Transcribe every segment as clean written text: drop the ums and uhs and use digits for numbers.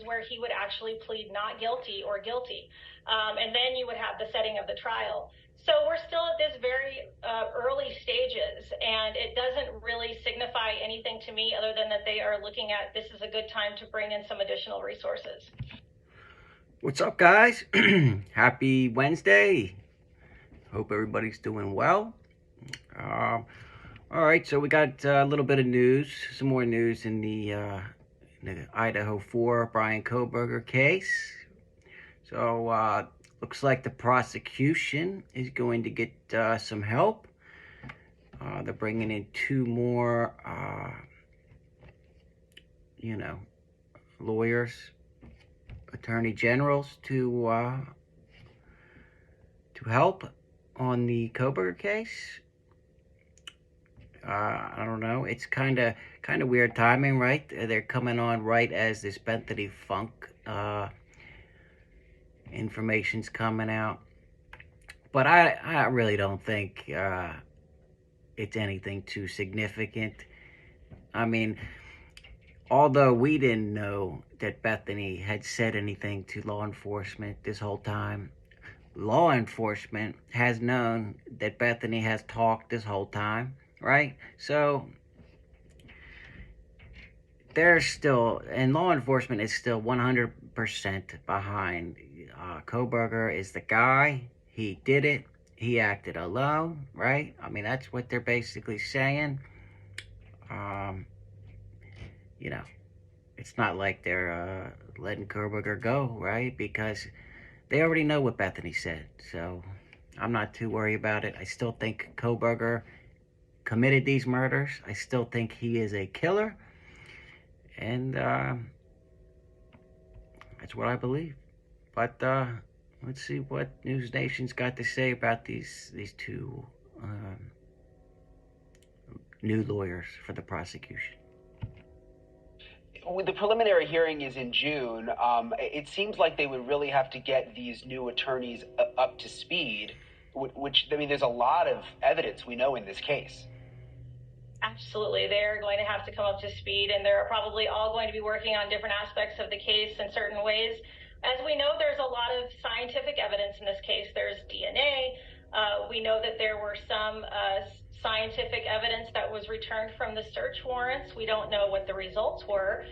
is where he would actually plead not guilty or guilty. And then you would have the setting of the trial. So we're still at this very early stages, and it doesn't really signify anything to me other than that they are looking at this is a good time to bring in some additional resources. What's up, guys? Happy Wednesday. Hope everybody's doing well. All right, so we got a little bit of news, some more news in the Idaho 4 Bryan Kohberger case. So looks like the prosecution is going to get some help. They're bringing in 2 more, lawyers, attorney generals to help on the Kohberger case. I don't know. It's kind of weird timing, right? They're coming on right as this Bethany Funk information's coming out. But I really don't think it's anything too significant. I mean, although we didn't know that Bethany had said anything to law enforcement this whole time, law enforcement has known that Bethany has talked this whole time, right? So there's still, and law enforcement is still 100% behind. Kohberger is the guy. He did it. He acted alone, right? I mean, that's what they're basically saying. It's not like they're letting Kohberger go, right? Because they already know what Bethany said. So I'm not too worried about it. I still think Kohberger committed these murders. I still think he is a killer. And that's what I believe. But let's see what Newsnation's got to say about these 2 new lawyers for the prosecution. The preliminary hearing is in June. It seems like they would really have to get these new attorneys up to speed, which, I mean, there's a lot of evidence we know in this case. Absolutely. They're going to have to come up to speed, and they're probably all going to be working on different aspects of the case in certain ways. As we know, there's a lot of scientific evidence in this case. There's DNA. We know that there were some scientific evidence that was returned from the search warrants. We don't know what the results were,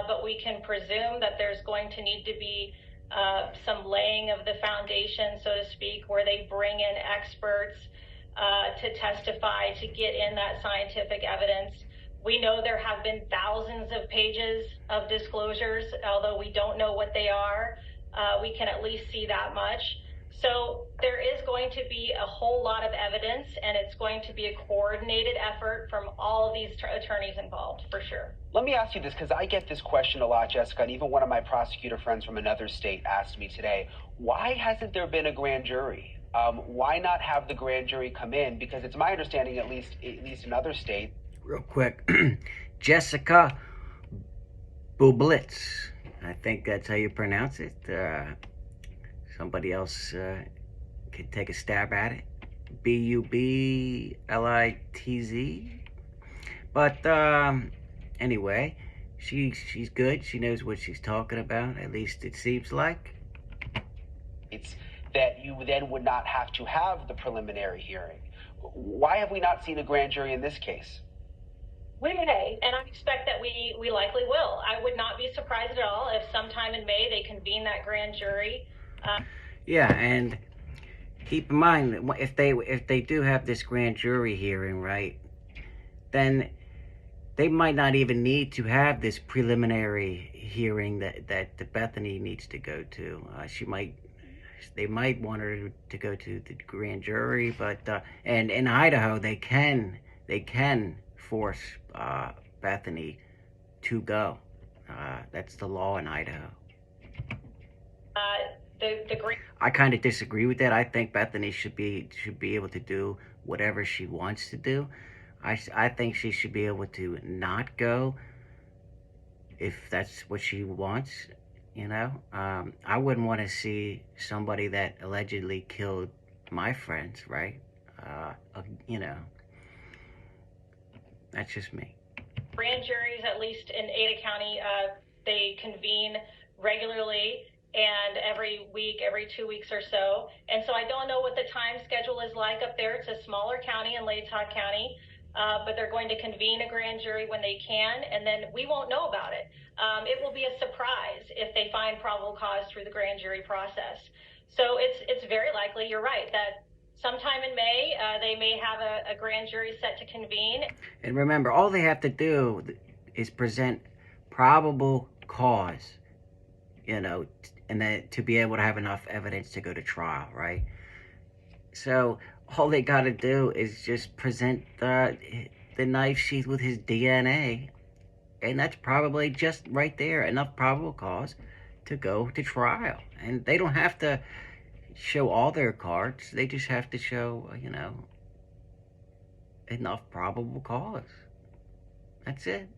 but we can presume that there's going to need to be some laying of the foundation, so to speak, where they bring in experts to testify, to get in that scientific evidence. We know there have been thousands of pages of disclosures, although we don't know what they are. We can at least see that much. So there is going to be a whole lot of evidence, and it's going to be a coordinated effort from all of these attorneys involved, for sure. Let me ask you this, because I get this question a lot, Jessica, and even one of my prosecutor friends from another state asked me today, why hasn't there been a grand jury? Why not have the grand jury come in? Because it's my understanding, at least in other states. Real quick, Jessica Bublitz. I think that's how you pronounce it. Somebody else can take a stab at it. Bublitz. But anyway, she's good. She knows what she's talking about. At least it seems like. It's that you then would not have to have the preliminary hearing. Why have we not seen a grand jury in this case? We may, and I expect that we likely will. I would not be surprised at all if sometime in May they convene that grand jury. Yeah, and keep in mind that if they do have this grand jury hearing, right, then they might not even need to have this preliminary hearing that Bethany needs to go to. They might want her to go to the grand jury, but and in Idaho they can force Bethany to go. That's the law in Idaho. I kind of disagree with that. I think Bethany should be able to do whatever she wants to do. I think she should be able to not go if that's what she wants. I wouldn't want to see somebody that allegedly killed my friends, right? That's just me. Grand juries, at least in Ada County, they convene regularly and every week, every 2 weeks or so. And so I don't know what the time schedule is like up there. It's a smaller county in Latah County, but they're going to convene a grand jury when they can, and then we won't know about it. It will be a surprise if they find probable cause through the grand jury process. So it's very likely, you're right, that sometime in May, they may have a grand jury set to convene. And remember, all they have to do is present probable cause, you know, and then to be able to have enough evidence to go to trial, right? So all they got to do is just present the knife sheath with his DNA, and that's probably just right there enough probable cause to go to trial. And they don't have to show all their cards. They just have to show, you know, enough probable cause. That's it.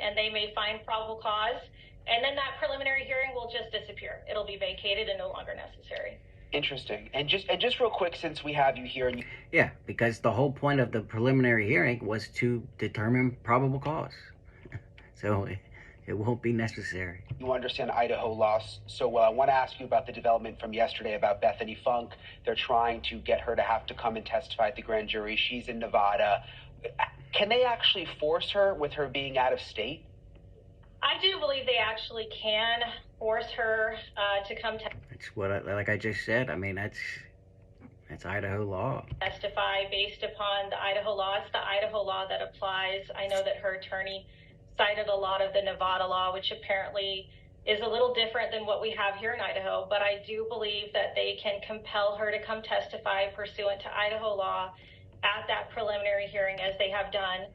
And they may find probable cause, and then that preliminary hearing will just disappear. It'll be vacated and no longer necessary. Interesting. And just real quick, since we have you here, and yeah, because the whole point of the preliminary hearing was to determine probable cause, so it won't be necessary. You understand Idaho law so well. I want to ask you about the development from yesterday about Bethany Funk. They're trying to get her to have to come and testify at the grand jury. She's in Nevada. Can they actually force her with her being out of state? I do believe they actually can force her to come That's what, like I just said. I mean, that's Idaho law. Testify based upon the Idaho law. It's the Idaho law that applies. I know that her attorney cited a lot of the Nevada law, which apparently is a little different than what we have here in Idaho. But I do believe that they can compel her to come testify pursuant to Idaho law at that preliminary hearing, as they have done.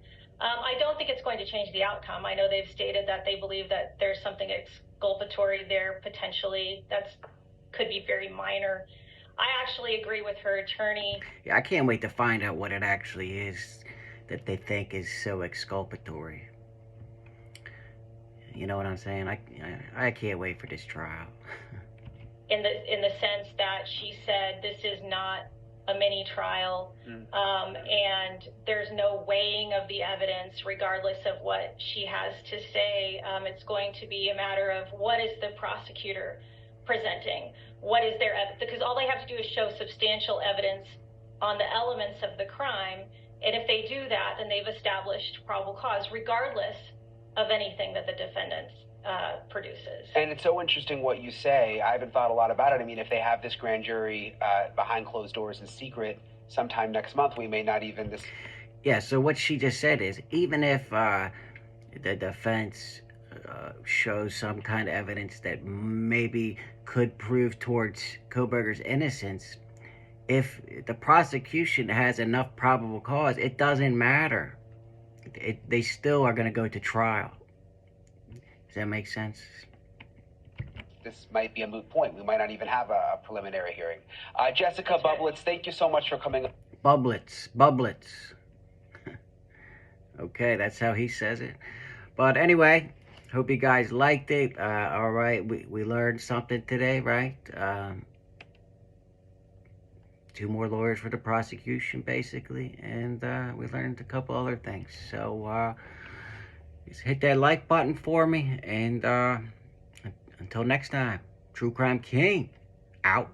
I don't think it's going to change the outcome. I know they've stated that they believe that there's something exculpatory there potentially. Could be very minor. I actually agree with her attorney. Yeah, I can't wait to find out what it actually is that they think is so exculpatory. You know what I'm saying? I can't wait for this trial. in the sense that she said this is not a mini trial, and there's no weighing of the evidence regardless of what she has to say. It's going to be a matter of what is the prosecutor presenting, what is their evidence, because all they have to do is show substantial evidence on the elements of the crime, and if they do that, then they've established probable cause regardless of anything that the defendants produces. And it's so interesting what you say. I haven't thought a lot about it. I mean, if they have this grand jury behind closed doors in secret sometime next month, we may not even Yeah, so what she just said is, even if the defense shows some kind of evidence that maybe could prove towards Kohberger's innocence, if the prosecution has enough probable cause, it doesn't matter. They still are going to go to trial. Does that make sense? This might be a moot point. We might not even have a preliminary hearing. Jessica Bublitz, thank you so much for coming. Bublitz. Okay, that's how he says it. But anyway, hope you guys liked it. All right, we learned something today, right? 2 more lawyers for the prosecution, basically, and we learned a couple other things. So just hit that like button for me, and until next time, True Crime King, out.